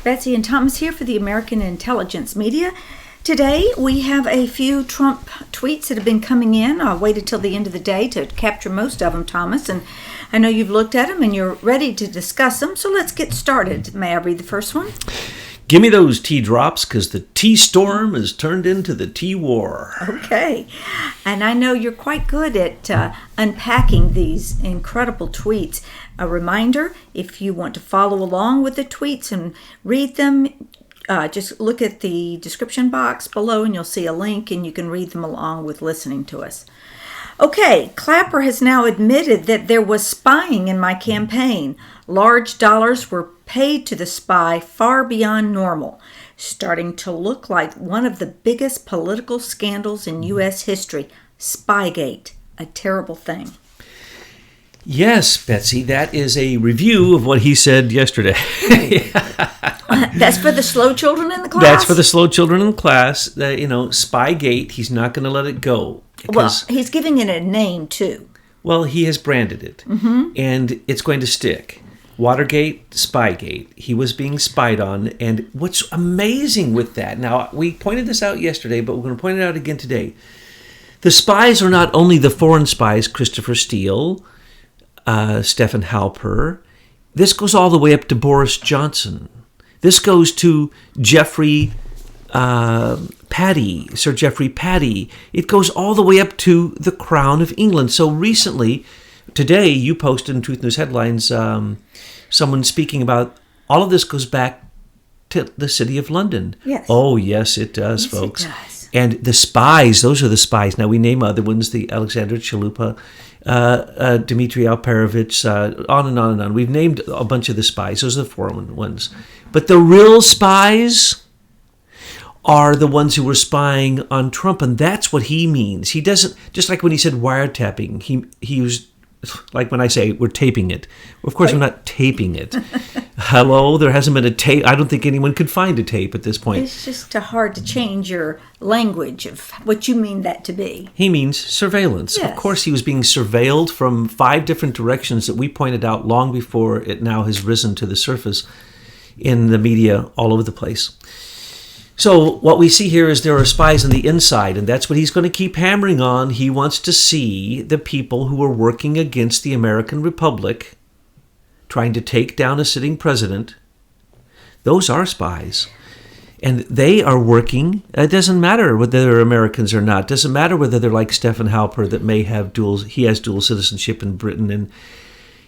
Betsy and Thomas here for the American Intelligence Media. Today we have a few Trump tweets that have been coming in. I waited till the end of the day to capture most of them, Thomas, and I know you've looked at them and you're ready to discuss them, so let's get started. May I read the first one? Give me those tea drops, because the tea storm has turned into the tea war. Okay. And I know you're quite good at unpacking these incredible tweets. A reminder, if you want to follow along with the tweets and read them, just look at the description box below and you'll see a link and you can read them along with listening to us. Okay, Clapper has now admitted that there was spying in my campaign. Large dollars were paid to the spy far beyond normal, starting to look like one of the biggest political scandals in U.S. history. Spygate, a terrible thing. Yes, Betsy, that is a review of what he said yesterday. That's for the slow children in the class? That's for the slow children in the class. Spygate, he's not going to let it go. Well, he's giving it a name, too. Well, he has branded it, and it's going to stick. Watergate, Spygate. He was being spied on, and what's amazing with that, now, we pointed this out yesterday, but we're going to point it out again today. The spies are not only the foreign spies, Christopher Steele, Stephen Halper. This goes all the way up to Boris Johnson. This goes to Jeffrey Patty, Sir Jeffrey Patty. It goes all the way up to the Crown of England. So recently, today, you posted in Truth News Headlines, someone speaking about all of this goes back to the City of London. Yes. Oh, yes, it does, yes, folks. It does. And the spies, those are the spies. Now, we name other ones, the Alexander Chalupa, Dmitry Alperovitch, on and on and on. We've named a bunch of the spies. Those are the foreign ones. But the real spies are the ones who were spying on Trump, and that's what he means. He doesn't, just like when he said wiretapping, he was, like when I say we're taping it. Of course, we're not taping it. Hello, there hasn't been a tape. I don't think anyone could find a tape at this point. It's just hard to change your language of what you mean that to be. He means surveillance. Yes. Of course, he was being surveilled from 5 different directions that we pointed out long before it now has risen to the surface in the media all over the place. So what we see here is there are spies on the inside, and that's what he's going to keep hammering on. He wants to see the people who are working against the American Republic, trying to take down a sitting president. Those are spies. And they are working. It doesn't matter whether they're Americans or not. It doesn't matter whether they're like Stephen Halper that may have he has dual citizenship in Britain. And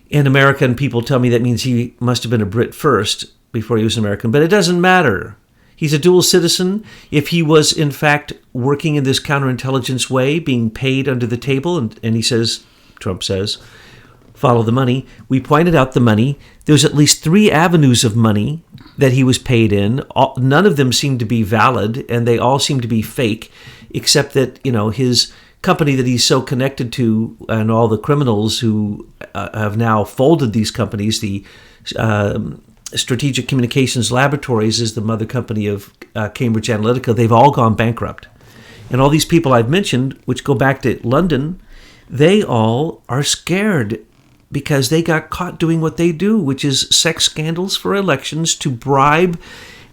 in America, and people tell me that means he must have been a Brit first before he was an American. But it doesn't matter. He's a dual citizen. If he was, in fact, working in this counterintelligence way, being paid under the table, and he says, Trump says, follow the money. We pointed out the money. There's at least 3 avenues of money that he was paid in. None of them seem to be valid, and they all seem to be fake, except that, his company that he's so connected to and all the criminals who have now folded these companies, the Strategic Communications Laboratories is the mother company of Cambridge Analytica. They've all gone bankrupt. And all these people I've mentioned, which go back to London, they all are scared because they got caught doing what they do, which is sex scandals for elections to bribe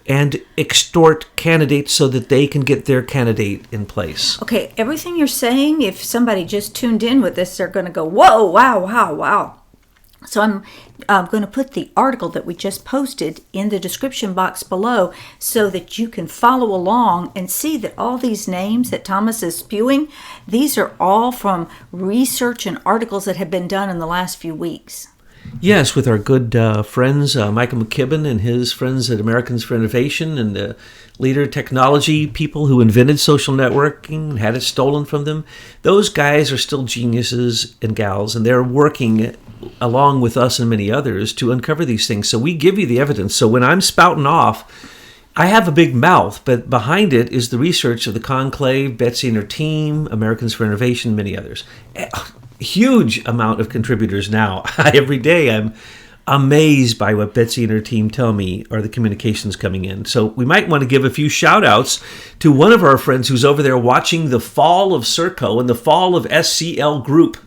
and extort candidates so that they can get their candidate in place. Okay, everything you're saying, if somebody just tuned in with this, they're going to go, whoa, wow, wow, wow. So I'm going to put the article that we just posted in the description box below so that you can follow along and see that all these names that Thomas is spewing, these are all from research and articles that have been done in the last few weeks. Yes, with our good friends, Michael McKibben and his friends at Americans for Innovation and the leader technology people who invented social networking, had it stolen from them. Those guys are still geniuses and gals, and they're working along with us and many others to uncover these things. So we give you the evidence. So when I'm spouting off, I have a big mouth, but behind it is the research of the Conclave, Betsy and her team, Americans for Innovation, many others. Huge amount of contributors now. Every day I'm amazed by what Betsy and her team tell me are the communications coming in. So we might want to give a few shout outs to one of our friends who's over there watching the fall of Serco and the fall of SCL Group.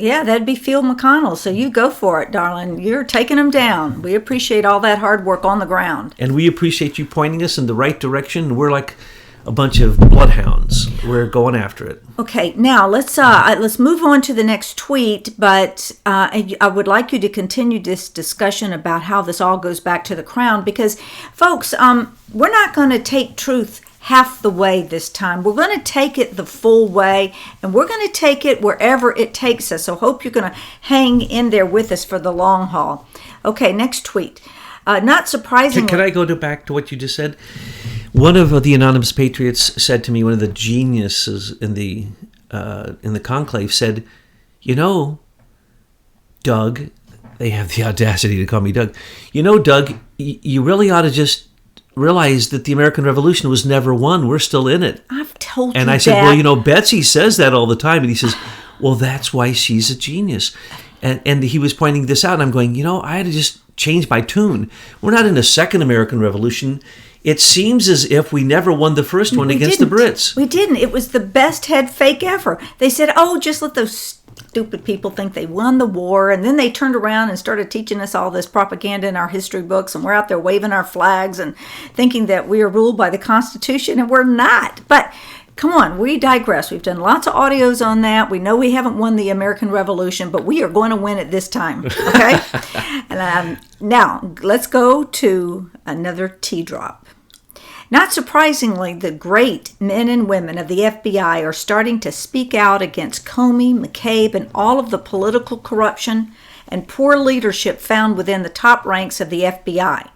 Yeah, that'd be Phil McConnell. So you go for it, darling. You're taking them down. We appreciate all that hard work on the ground. And we appreciate you pointing us in the right direction. We're like a bunch of bloodhounds. We're going after it. Okay, now let's move on to the next tweet, but I would like you to continue this discussion about how this all goes back to the crown, because, folks, we're not going to take truth half the way this time. We're going to take it the full way, and we're going to take it wherever it takes us. So hope you're going to hang in there with us for the long haul. Okay, next tweet. Not surprisingly... Can I go back to what you just said? One of the Anonymous Patriots said to me, one of the geniuses in the conclave said, "You know, Doug," they have the audacity to call me Doug. "You know, Doug, you really ought to just realize that the American Revolution was never won. We're still in it." I've told you And I said, "Well, you know, Betsy says that all the time." And he says, "Well, that's why she's a genius." And he was pointing this out, and I'm going, I had to just change my tune. We're not in a second American Revolution. It seems as if we never won the first one against the Brits. We didn't. It was the best head fake ever. They said, just let those stupid people think they won the war. And then they turned around and started teaching us all this propaganda in our history books. And we're out there waving our flags and thinking that we are ruled by the Constitution. And we're not. But come on, we digress. We've done lots of audios on that. We know we haven't won the American Revolution, but we are going to win it this time. Okay? And now, let's go to another tea drop. Not surprisingly, the great men and women of the FBI are starting to speak out against Comey, McCabe, and all of the political corruption and poor leadership found within the top ranks of the FBI.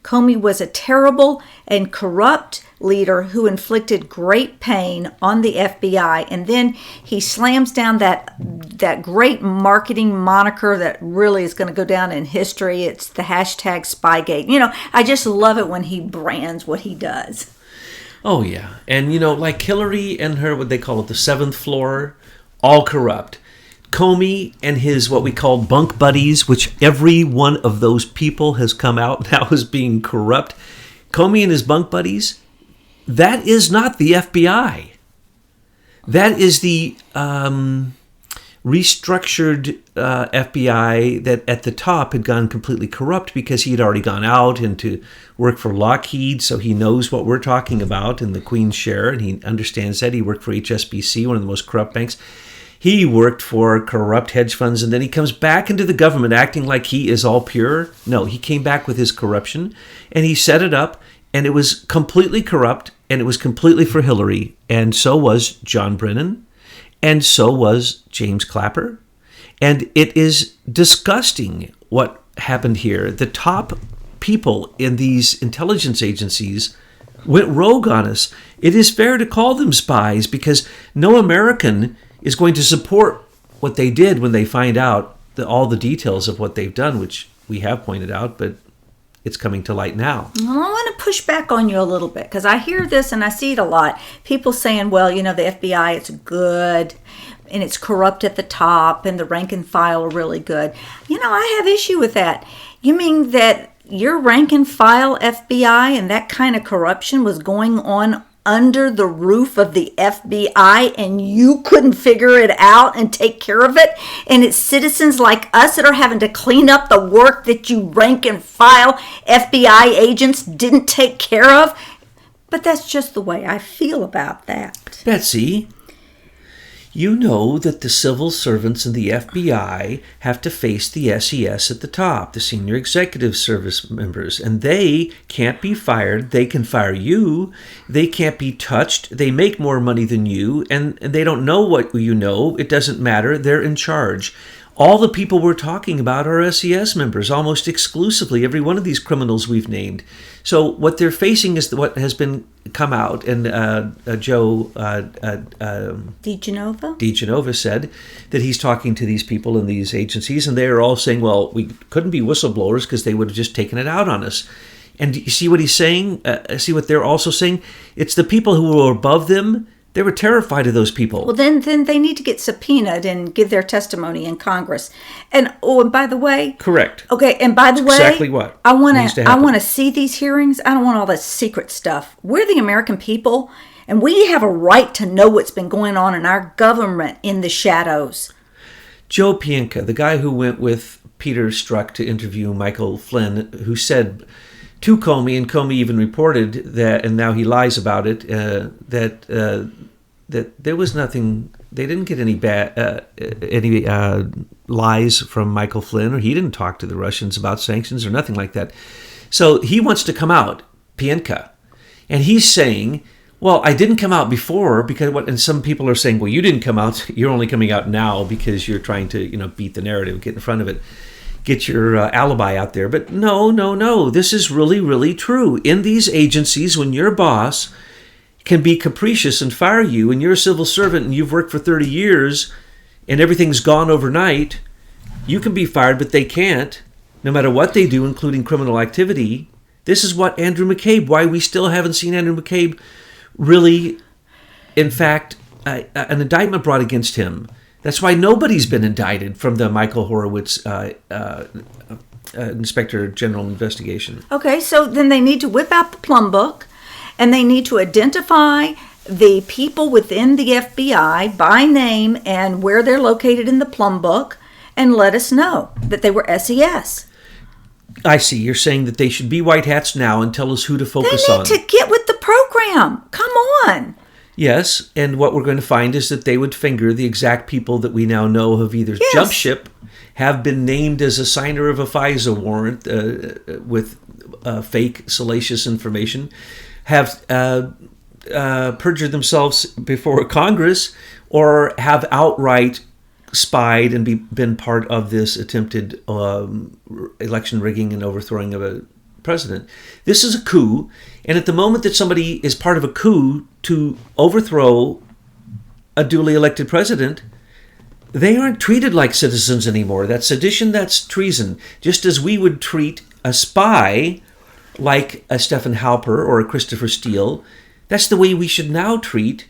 Comey was a terrible and corrupt leader who inflicted great pain on the FBI, and then he slams down that great marketing moniker that really is going to go down in history. It's the hashtag Spygate. I just love it when he brands what he does. Oh, yeah. And, like Hillary and her, what they call it, the seventh floor, all corrupt. Comey and his what we call bunk buddies, which every one of those people has come out now as being corrupt. Comey and his bunk buddies, that is not the FBI. That is the restructured FBI that at the top had gone completely corrupt because he had already gone out and to work for Lockheed, so he knows what we're talking about in the Queen's share, and he understands that. He worked for HSBC, one of the most corrupt banks. He worked for corrupt hedge funds, and then he comes back into the government acting like he is all pure. No, he came back with his corruption, and he set it up, and it was completely corrupt, and it was completely for Hillary, and so was John Brennan, and so was James Clapper. And it is disgusting what happened here. The top people in these intelligence agencies went rogue on us. It is fair to call them spies because no American is going to support what they did when they find out all the details of what they've done, which we have pointed out, but it's coming to light now. Well, I want to push back on you a little bit because I hear this and I see it a lot. People saying, well, the FBI, it's good and it's corrupt at the top and the rank and file are really good. I have issue with that. You mean that your rank and file FBI and that kind of corruption was going on under the roof of the FBI and you couldn't figure it out and take care of it? And it's citizens like us that are having to clean up the work that you rank and file FBI agents didn't take care of? But that's just the way I feel about that. Betsy, you know that the civil servants in the FBI have to face the SES at the top, the senior executive service members, and they can't be fired. They can fire you. They can't be touched. They make more money than you, and they don't know what you know. It doesn't matter. They're in charge. All the people we're talking about are SES members, almost exclusively, every one of these criminals we've named. So what they're facing is what has been come out, and Joe DeGenova said that he's talking to these people in these agencies, and they're all saying, well, we couldn't be whistleblowers because they would have just taken it out on us. And you see what he's saying? See what they're also saying? It's the people who were above them. They were terrified of those people. Well, then they need to get subpoenaed and give their testimony in Congress. And by the way, correct. Okay, and by the way, exactly what I want to see these hearings. I don't want all this secret stuff. We're the American people, and we have a right to know what's been going on in our government in the shadows. Joe Pienka, the guy who went with Peter Strzok to interview Michael Flynn, who said to Comey, and Comey even reported that, and now he lies about it, that there was nothing. They didn't get any lies from Michael Flynn, or he didn't talk to the Russians about sanctions or nothing like that. So he wants to come out, Pienka, and he's saying, well, I didn't come out before because what? And some people are saying, well, you didn't come out. You're only coming out now because you're trying to, beat the narrative, get in front of it, get your alibi out there. But no. This is really, really true. In these agencies, when your boss can be capricious and fire you, and you're a civil servant and you've worked for 30 years and everything's gone overnight, you can be fired, but they can't, no matter what they do, including criminal activity. This is what Andrew McCabe, why we still haven't seen Andrew McCabe really, in fact, an indictment brought against him. That's why nobody's been indicted from the Michael Horowitz Inspector General investigation. Okay, so then they need to whip out the plum book, and they need to identify the people within the FBI by name and where they're located in the plum book, and let us know that they were SES. I see. You're saying that they should be white hats now and tell us who to focus on. They need to get with the program. Come on. Yes, and what we're going to find is that they would finger the exact people that we now know have either jumped ship, have been named as a signer of a FISA warrant with fake, salacious information, have perjured themselves before Congress, or have outright spied and been part of this attempted election rigging and overthrowing of a president. This is a coup, and at the moment that somebody is part of a coup to overthrow a duly elected president, they aren't treated like citizens anymore. That's sedition, that's treason. Just as we would treat a spy like a Stephen Halper or a Christopher Steele, that's the way we should now treat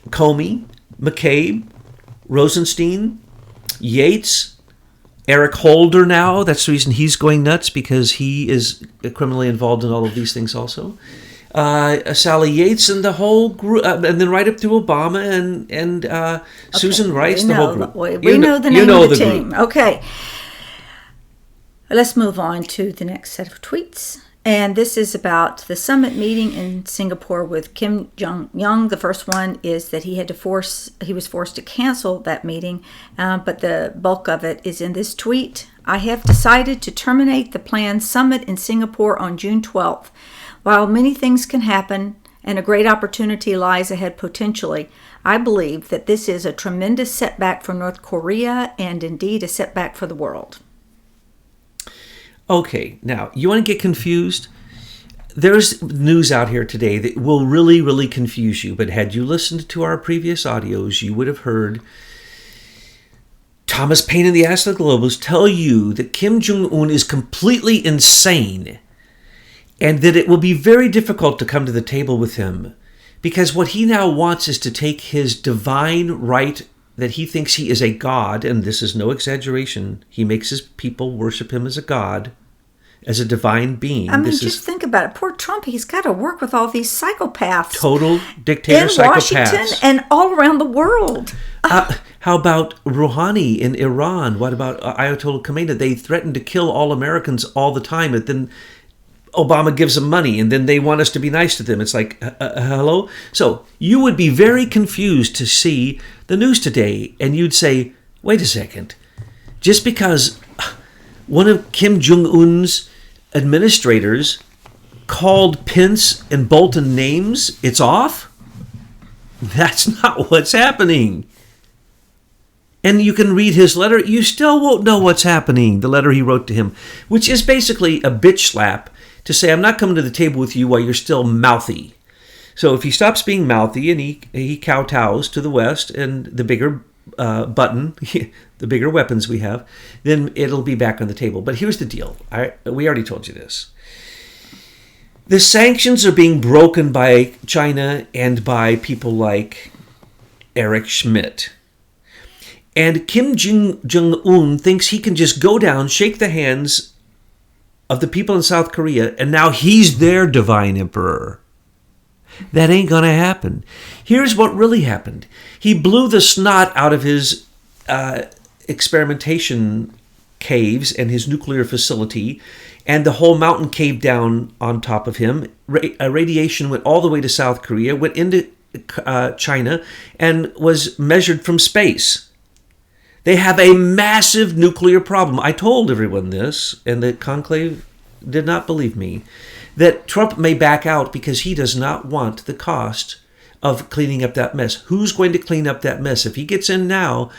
Comey, McCabe, Rosenstein, Yates, Eric Holder now. That's the reason he's going nuts, because he is criminally involved in all of these things also. Sally Yates and the whole group, and then right up to Obama and Susan Rice, the whole group. We know the name of the team. Group. Okay. Let's move on to the next set of tweets. And this is about the summit meeting in Singapore with Kim Jong-un. The first one is that he was forced to cancel that meeting, but the bulk of it is in this tweet. I have decided to terminate the planned summit in Singapore on June 12th. While many things can happen and a great opportunity lies ahead potentially, I believe that this is a tremendous setback for North Korea and indeed a setback for the world. Okay, now, you want to get confused? There's news out here today that will really, really confuse you. But had you listened to our previous audios, you would have heard Thomas Paine and the Ass of the Globals tell you that Kim Jong-un is completely insane and that it will be very difficult to come to the table with him, because what he now wants is to take his divine right that he thinks he is a god, and this is no exaggeration. He makes his people worship him as a god, as a divine being. I mean, think about it. Poor Trump, he's got to work with all these psychopaths. Total dictator psychopaths. In Washington and all around the world. How about Rouhani in Iran? What about Ayatollah Khamenei? They threaten to kill all Americans all the time, and then Obama gives them money, and then they want us to be nice to them. It's like, hello? So you would be very confused to see the news today, and you'd say, wait a second. Just because one of Kim Jong-un's administrators called Pence and Bolton names, it's off? That's not what's happening. And you can read his letter, you still won't know what's happening, the letter he wrote to him, which is basically a bitch slap to say, I'm not coming to the table with you while you're still mouthy. So if he stops being mouthy and he kowtows to the West and the bigger button, the bigger weapons we have, then it'll be back on the table. But here's the deal. We already told you this. The sanctions are being broken by China and by people like Eric Schmidt. And Kim Jong-un thinks he can just go down, shake the hands of the people in South Korea, and now he's their divine emperor. That ain't going to happen. Here's what really happened. He blew the snot out of his experimentation caves and his nuclear facility, and the whole mountain caved down on top of him. Radiation went all the way to South Korea, went into China, and was measured from space. They have a massive nuclear problem. I told everyone this, and the conclave did not believe me, that Trump may back out because he does not want the cost of cleaning up that mess. Who's going to clean up that mess? If he gets in now,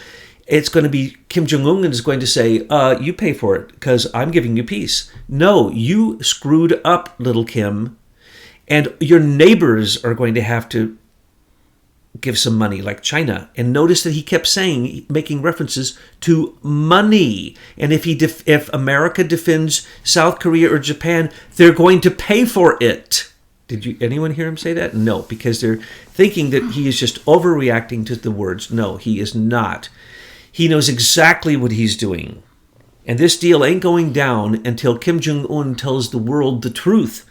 it's going to be Kim Jong-un is going to say, you pay for it because I'm giving you peace. No, you screwed up, little Kim, and your neighbors are going to have to give some money, like China. And notice that he kept saying, making references to money. And if America defends South Korea or Japan, they're going to pay for it. Did anyone hear him say that? No, because they're thinking that he is just overreacting to the words. No, he is not. He knows exactly what he's doing. And this deal ain't going down until Kim Jong-un tells the world the truth,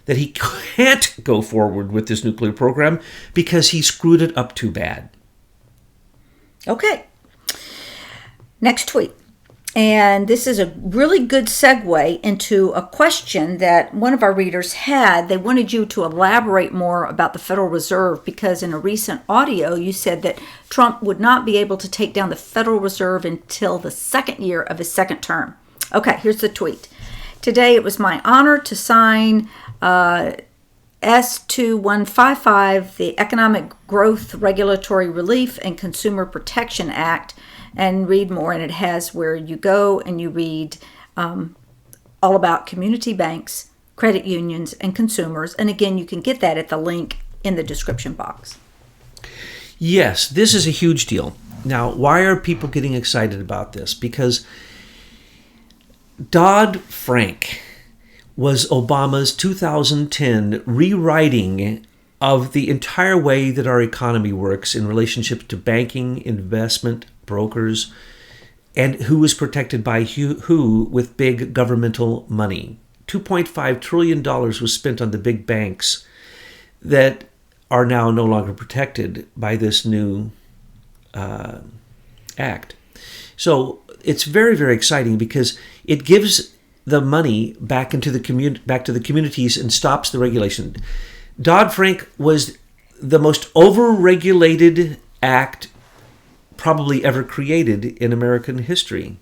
that he can't go forward with this nuclear program because he screwed it up too bad. Okay. Next tweet. And this is a really good segue into a question that one of our readers had. They wanted you to elaborate more about the Federal Reserve because in a recent audio you said that Trump would not be able to take down the Federal Reserve until the second year of his second term. Okay, here's the tweet. Today it was my honor to sign S2155, the Economic Growth, Regulatory Relief, and Consumer Protection Act, and read more. And it has where you go and you read all about community banks, credit unions, and consumers. And again, you can get that at the link in the description box. Yes, this is a huge deal. Now, why are people getting excited about this? Because Dodd-Frank was Obama's 2010 rewriting of the entire way that our economy works in relationship to banking, investment, brokers, and who was protected by who with big governmental money. $2.5 trillion was spent on the big banks that are now no longer protected by this new act. So it's very, very exciting because it gives the money back into back to the communities and stops the regulation. Dodd-Frank was the most over-regulated act probably ever created in American history.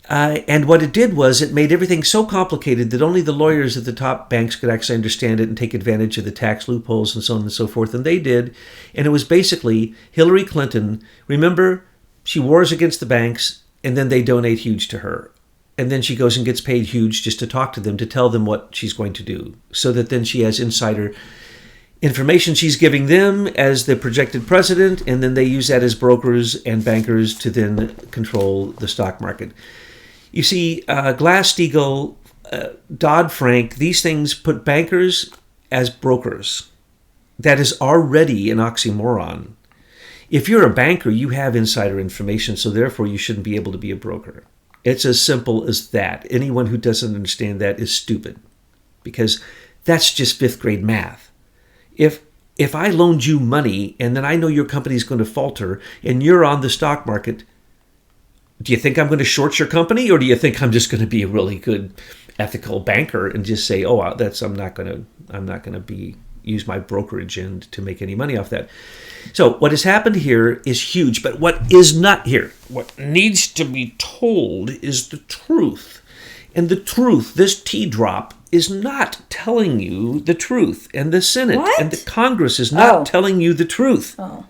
And what it did was it made everything so complicated that only the lawyers at the top banks could actually understand it and take advantage of the tax loopholes and so on and so forth. And they did. And it was basically Hillary Clinton. Remember, she wars against the banks and then they donate huge to her. And then she goes and gets paid huge just to talk to them, to tell them what she's going to do. So that then she has insider information she's giving them as the projected president, and then they use that as brokers and bankers to then control the stock market. You see, Glass-Steagall, Dodd-Frank, these things put bankers as brokers. That is already an oxymoron. If you're a banker, you have insider information, so therefore you shouldn't be able to be a broker. It's as simple as that. Anyone who doesn't understand that is stupid, because that's just fifth grade math. If I loaned you money and then I know your company's going to falter and you're on the stock market, do you think I'm going to short your company, or do you think I'm just going to be a really good ethical banker and just say, "Oh, I'm not going to use my brokerage end to make any money off that"? So what has happened here is huge, but what is not here, what needs to be told, is the truth. And the truth, this tea drop, is not telling you the truth. And the Senate and the Congress is not telling you the truth. Oh.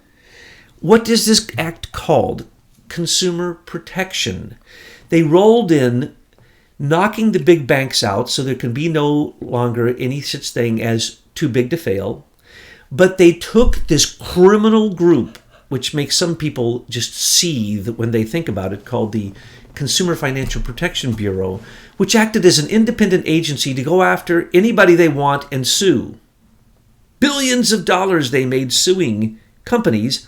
What is this act called? Consumer protection. They rolled in, knocking the big banks out so there can be no longer any such thing as too big to fail. But they took this criminal group, which makes some people just seethe when they think about it, called the Consumer Financial Protection Bureau, which acted as an independent agency to go after anybody they want and sue. Billions of dollars they made suing companies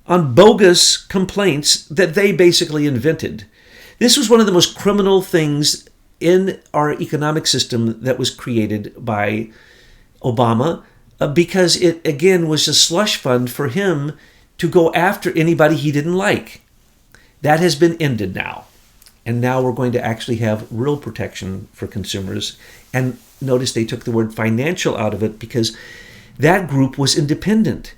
on bogus complaints that they basically invented. This was one of the most criminal things in our economic system that was created by Obama, because it, again, was a slush fund for him to go after anybody he didn't like. That has been ended now. And now we're going to actually have real protection for consumers. And notice they took the word financial out of it because that group was independent.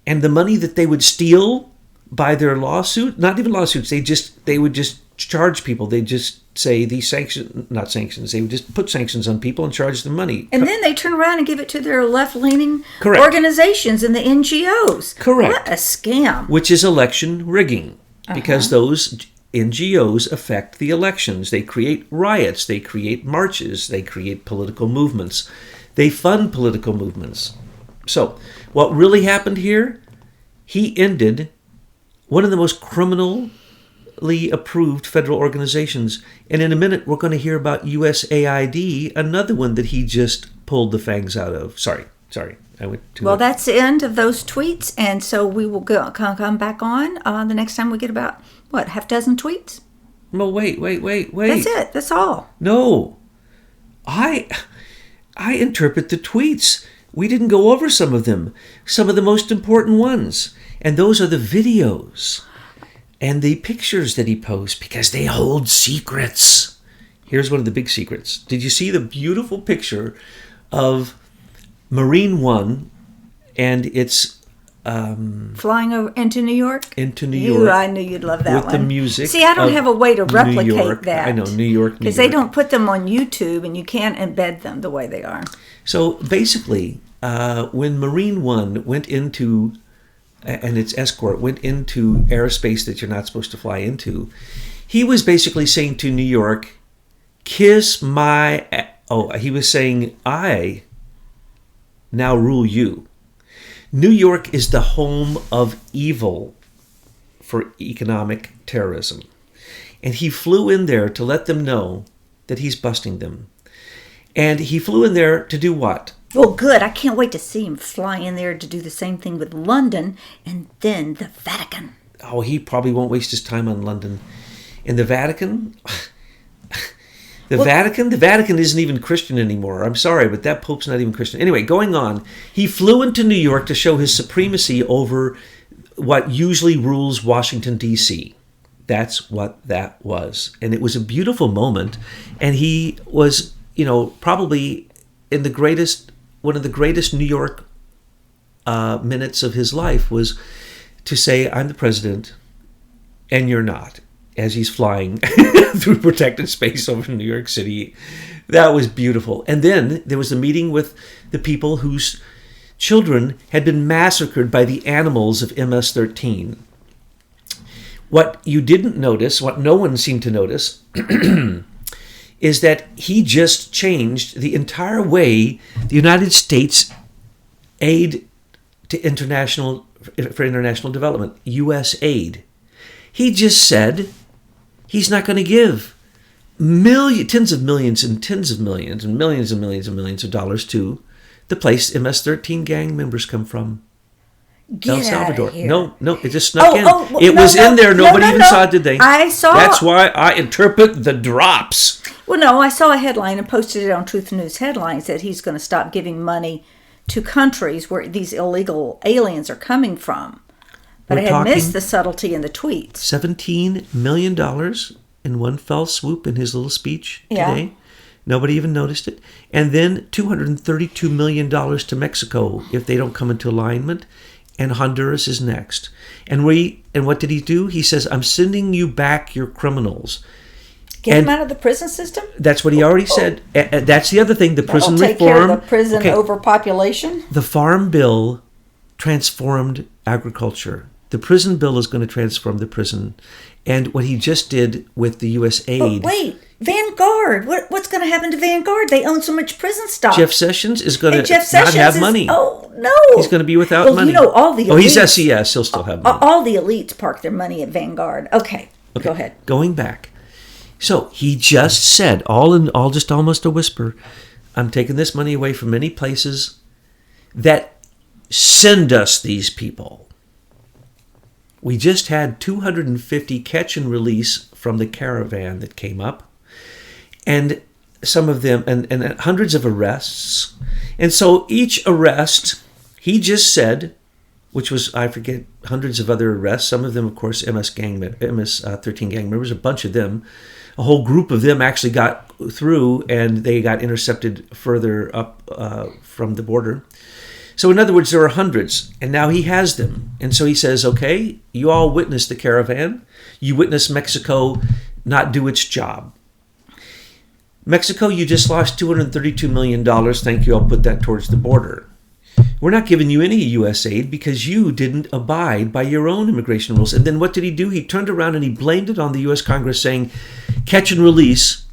And the money that they would steal by their lawsuit, not even lawsuits, they would just charge people. They just say these not sanctions, they would just put sanctions on people and charge them money. And then they turn around and give it to their left-leaning Correct. organizations and the NGOs. Correct. What a scam. Which is election rigging, because those NGOs affect the elections. They create riots, they create marches, they create political movements. They fund political movements. So, what really happened here, he ended one of the most criminally approved federal organizations. And in a minute, we're going to hear about USAID, another one that he just pulled the fangs out of. Sorry. I went too Well, much. that's the end of those tweets. And so we will come back on the next time we get about, half dozen tweets? No, wait. That's it. That's all. No. I interpret the tweets. We didn't go over some of them. Some of the most important ones. And those are the videos and the pictures that he posts because they hold secrets. Here's one of the big secrets. Did you see the beautiful picture of Marine One and it's flying over into New York? Into New York. I knew you'd love that with one. the music. See, I don't have a way to New replicate York. that. I know, New York. Because they don't put them on YouTube and you can't embed them the way they are. So basically, when Marine One went into, and its escort went into airspace that you're not supposed to fly into, he was basically saying to New York, kiss my, he was saying, I now rule you. New York is the home of evil for economic terrorism. And he flew in there to let them know that he's busting them. And he flew in there to do what? Well, good. I can't wait to see him fly in there to do the same thing with London and then the Vatican. Oh, he probably won't waste his time on London. In the Vatican? The Vatican isn't even Christian anymore. I'm sorry, but that Pope's not even Christian. Anyway, going on, he flew into New York to show his supremacy over what usually rules Washington, D.C. That's what that was. And it was a beautiful moment. And he was, probably in one of the greatest New York minutes of his life was to say, I'm the president and you're not, as he's flying through protected space over New York City. That was beautiful. And then there was a meeting with the people whose children had been massacred by the animals of MS-13. What you didn't notice, what no one seemed to notice, is that he just changed the entire way the United States aid to international development, U.S. aid. He just said he's not going to give tens of millions and tens of millions and millions and millions and millions of dollars to the place MS-13 gang members come from. Get El Salvador. Out of here. No, it just snuck in. Well, It was in there. Nobody even saw it, did they? I saw. That's why I interpret the drops. Well, no, I saw a headline and posted it on Truth News Headlines that he's going to stop giving money to countries where these illegal aliens are coming from. But I had missed the subtlety in the tweets. $17 million in one fell swoop in his little speech today. Yeah. Nobody even noticed it. And then $232 million to Mexico if they don't come into alignment. And Honduras is next. And what did he do? He says, I'm sending you back your criminals. Get them out of the prison system? That's what he already said. That's the other thing, the prison That'll take reform. care of the prison overpopulation? The Farm Bill transformed agriculture. The prison bill is going to transform the prison. And what he just did with the U.S. aid. But wait, Vanguard. What's going to happen to Vanguard? They own so much prison stock. Jeff Sessions is going to not have money. Oh, no. He's going to be without money. All the elites. He's SES. He'll still have money. All the elites park their money at Vanguard. Okay, go ahead. Going back. So he just said, all just almost a whisper, I'm taking this money away from many places that send us these people. We just had 250 catch and release from the caravan that came up, and some of them, and hundreds of arrests. And so each arrest, he just said, which was, I forget, hundreds of other arrests. Some of them, of course, MS-13 gang members, a bunch of them. A whole group of them actually got through, and they got intercepted further up from the border. So in other words, there are hundreds, and now he has them. And so he says, okay, you all witnessed the caravan. You witnessed Mexico not do its job. Mexico, you just lost $232 million. Thank you. I'll put that towards the border. We're not giving you any U.S. aid because you didn't abide by your own immigration rules. And then what did he do? He turned around and he blamed it on the U.S. Congress, saying, catch and release.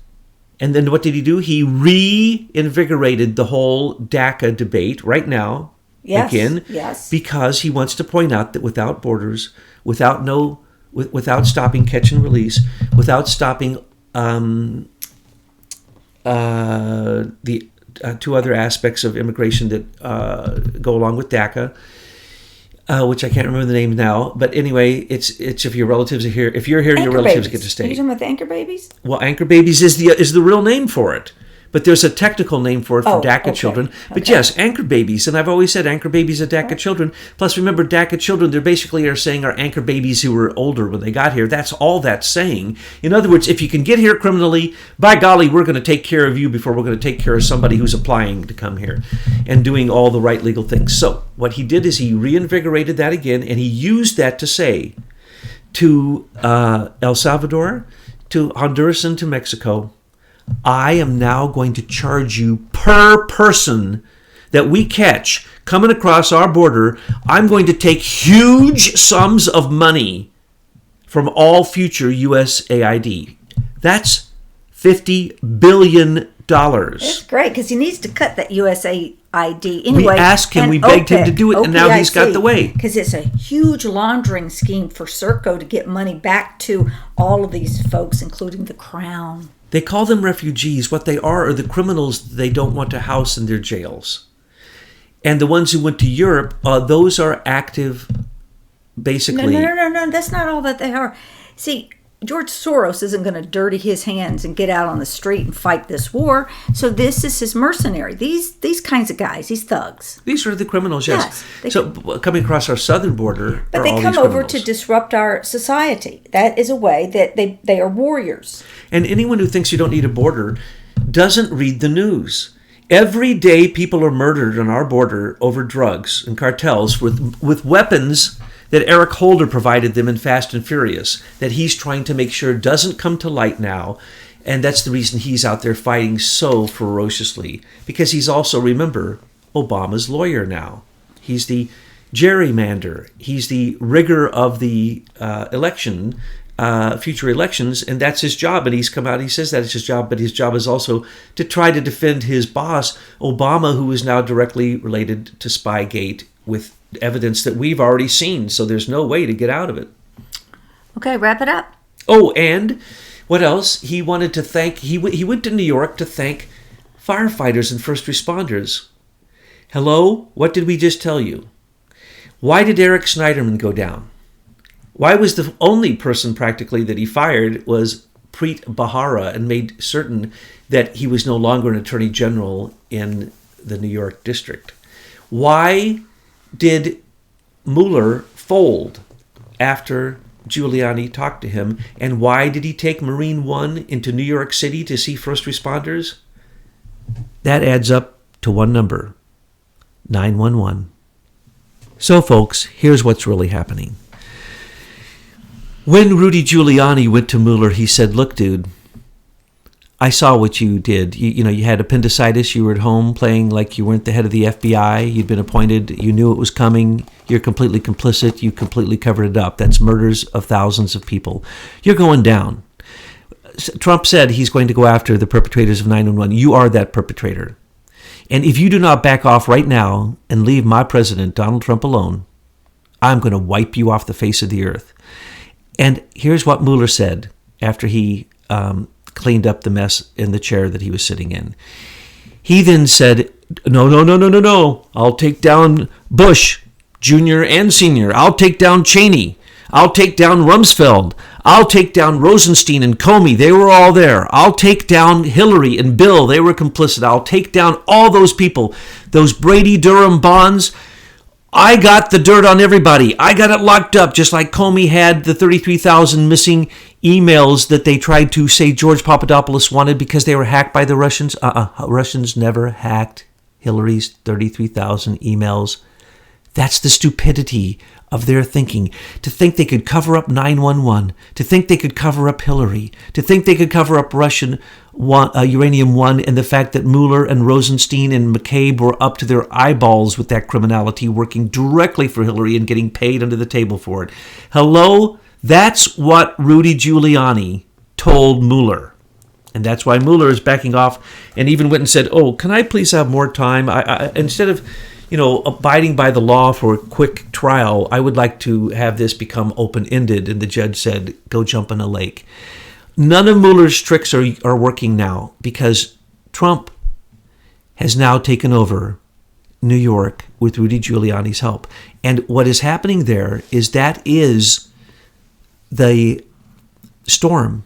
And then what did he do? He reinvigorated the whole DACA debate right now. Yes, again, yes. Because he wants to point out that without borders, without stopping catch and release, without stopping the two other aspects of immigration that go along with DACA, which I can't remember the name now. But anyway, it's if your relatives are here. If you're here, your relatives get to stay. Are you talking about the anchor babies? Well, anchor babies is the real name for it. But there's a technical name for it for DACA children. But yes, anchor babies. And I've always said anchor babies are DACA children. Plus, remember, DACA children, they're basically are saying are anchor babies who were older when they got here. That's all that's saying. In other words, if you can get here criminally, by golly, we're going to take care of you before we're going to take care of somebody who's applying to come here and doing all the right legal things. So what he did is he reinvigorated that again, and he used that to say to El Salvador, to Honduras, and to Mexico, I am now going to charge you per person that we catch coming across our border. I'm going to take huge sums of money from all future USAID. That's $50 billion. That's great, because he needs to cut that USAID anyway. We asked him, we begged him to do it, and now he's got the way. Because it's a huge laundering scheme for Serco to get money back to all of these folks, including the Crown. They call them refugees. What they are the criminals they don't want to house in their jails. And the ones who went to Europe, those are active, basically. No. That's not all that they are. See, George Soros isn't going to dirty his hands and get out on the street and fight this war. So this is his mercenary. These kinds of guys, these thugs. These are the criminals, yes. So coming across our southern border, but they come over to disrupt our society. That is a way that they are warriors. And anyone who thinks you don't need a border doesn't read the news. Every day people are murdered on our border over drugs and cartels with weapons that Eric Holder provided them in Fast and Furious, that he's trying to make sure doesn't come to light now. And that's the reason he's out there fighting so ferociously. Because he's also, remember, Obama's lawyer now. He's the gerrymander. He's the rigger of the future elections, and that's his job. And he's come out, he says that it's his job, but his job is also to try to defend his boss, Obama, who is now directly related to Spygate with evidence that we've already seen, so there's no way to get out of it. Okay, wrap it up. Oh, and what else? He wanted to thank, he went to New York to thank firefighters and first responders. Hello? What did we just tell you? Why did Eric Schneiderman go down? Why was the only person practically that he fired was Preet Bharara and made certain that he was no longer an attorney general in the New York district? Why did Mueller fold after Giuliani talked to him? And why did he take Marine One into New York City to see first responders? That adds up to one number, 911. So, folks, here's what's really happening. When Rudy Giuliani went to Mueller, he said, look, dude, I saw what you did. You had appendicitis. You were at home playing like you weren't the head of the FBI. You'd been appointed. You knew it was coming. You're completely complicit. You completely covered it up. That's murders of thousands of people. You're going down. Trump said he's going to go after the perpetrators of 9/11. You are that perpetrator. And if you do not back off right now and leave my president, Donald Trump, alone, I'm going to wipe you off the face of the earth. And here's what Mueller said after he cleaned up the mess in the chair that he was sitting in. He then said, no. I'll take down Bush, Jr. and Sr. I'll take down Cheney. I'll take down Rumsfeld. I'll take down Rosenstein and Comey. They were all there. I'll take down Hillary and Bill. They were complicit. I'll take down all those people. Those Brady Durham bonds, I got the dirt on everybody. I got it locked up, just like Comey had the 33,000 missing emails that they tried to say George Papadopoulos wanted because they were hacked by the Russians. Russians never hacked Hillary's 33,000 emails. That's the stupidity of their thinking. To think they could cover up 9/11, to think they could cover up Hillary, to think they could cover up Russian uranium one, and the fact that Mueller and Rosenstein and McCabe were up to their eyeballs with that criminality, working directly for Hillary and getting paid under the table for it. Hello? That's what Rudy Giuliani told Mueller. And that's why Mueller is backing off and even went and said, oh, can I please have more time? I instead of abiding by the law for a quick trial, I would like to have this become open-ended. And the judge said, go jump in a lake. None of Mueller's tricks are working now because Trump has now taken over New York with Rudy Giuliani's help. And what is happening there is that is the storm.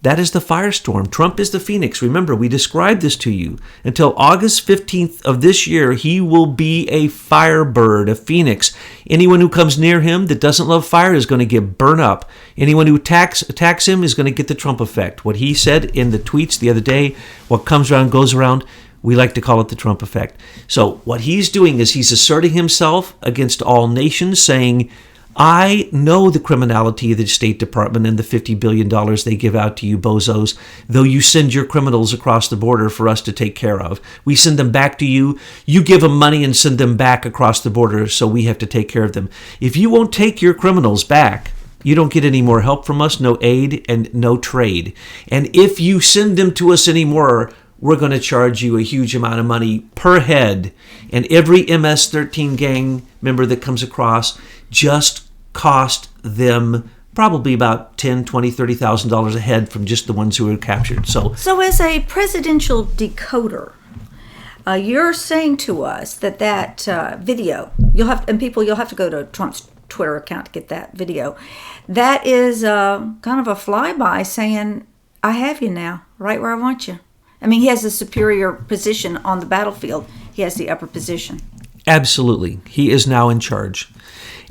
That is the firestorm. Trump is the phoenix. Remember, we described this to you. Until August 15th of this year, he will be a firebird, a phoenix. Anyone who comes near him that doesn't love fire is going to get burned up. Anyone who attacks him is going to get the Trump effect. What he said in the tweets the other day, what comes around goes around, we like to call it the Trump effect. So what he's doing is he's asserting himself against all nations, saying, I know the criminality of the State Department and the $50 billion they give out to you bozos, though you send your criminals across the border for us to take care of. We send them back to you. You give them money and send them back across the border, so we have to take care of them. If you won't take your criminals back, you don't get any more help from us, no aid and no trade. And if you send them to us anymore, we're going to charge you a huge amount of money per head. And every MS-13 gang member that comes across just cost them probably about $10,000, $20,000, $30,000 a head from just the ones who were captured. So as a presidential decoder, you're saying to us that video, you'll have to go to Trump's Twitter account to get that video. That is kind of a flyby saying, I have you now, right where I want you. I mean, he has a superior position on the battlefield. He has the upper position. Absolutely. He is now in charge.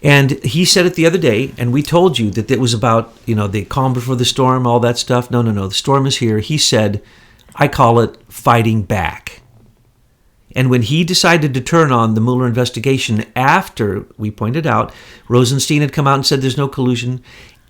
And he said it the other day, and we told you that it was about, the calm before the storm, all that stuff. No, the storm is here. He said, I call it fighting back. And when he decided to turn on the Mueller investigation after, we pointed out, Rosenstein had come out and said there's no collusion,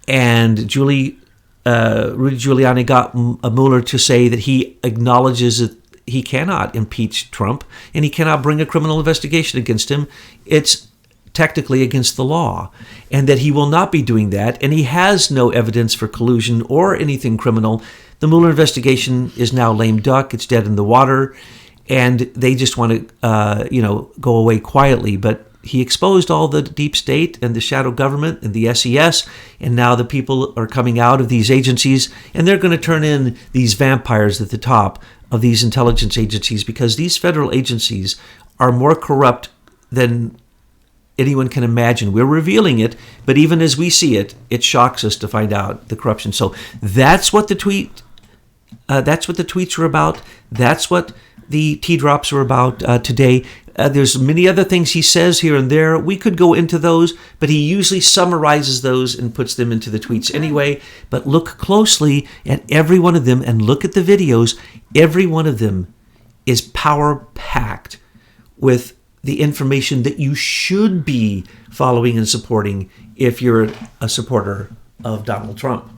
and Rudy Giuliani got Mueller to say that he acknowledges that he cannot impeach Trump, and he cannot bring a criminal investigation against him. It's technically against the law, and that he will not be doing that, and he has no evidence for collusion or anything criminal. The Mueller investigation is now lame duck. It's dead in the water, and they just want to, go away quietly. But he exposed all the deep state and the shadow government and the SES, and now the people are coming out of these agencies, and they're going to turn in these vampires at the top of these intelligence agencies, because these federal agencies are more corrupt than anyone can imagine. We're revealing it, but even as we see it, it shocks us to find out the corruption. So that's what the tweets are about. That's what the tea drops are about today. There's many other things he says here and there. We could go into those, but he usually summarizes those and puts them into the tweets anyway. But look closely at every one of them and look at the videos. Every one of them is power-packed with the information that you should be following and supporting if you're a supporter of Donald Trump.